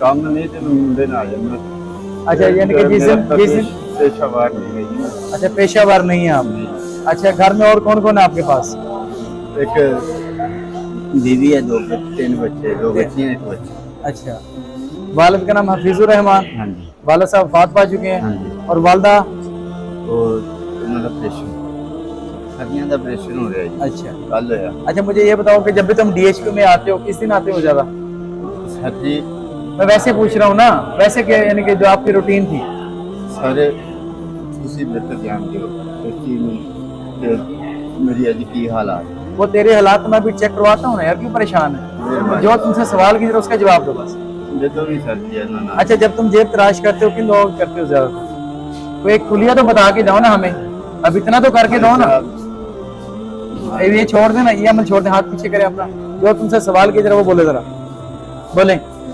ਕੰਮ ਨਹੀਂ ਤੇ ਮੁੰਡੇ ਨਾਲ ਜਾਂਦਾ। अच्छा यानी कि जिस दिन पेशावर नहीं है जी। अच्छा पेशावर नहीं है आप। अच्छा घर में और कौन कौन है आपके पास? एक बीवी है, तीन बच्चे, दो बच्चियां एक बच्चा। अच्छा वालिद का नाम हफीजुर रहमान, हाँ जी वालिद साहब फात पा चुके हाँ हैं जी। और वालदा? और उन्होंने ऑपरेशन हड्डियां का ऑपरेशन हो रहा है जी, अच्छा कल होया। अच्छा मुझे ये बताओ कि जब भी तुम DHQ में आते हो किस दिन आते हो ज्यादा? सर जी मैं वैसे पूछ रहा हूँ ना, वैसे क्या यानी कि जो आपकी रूटीन थी? सारे तुसी बेहतर ध्यान दियो इस चीज में कि मेरी अज की हालात। वो तेरे हालात में भी चेक करवाता हूँ ना यार, क्यों परेशान है? जो तुमसे सवाल की उसका जवाब दो बस। जो भी सर जी है ना। अच्छा जब तुम जेब तराश करते हो किन लोगों की करते हो ज्यादातर? कोई एक कुलिया तो बता के जाओ ना हमें, अब इतना तो करके दो ना। ये छोड़ देना, ये अमल छोड़ दे, हाथ पीछे करे अपना। जो तुमसे सवाल की जरा वो बोले जरा बोले।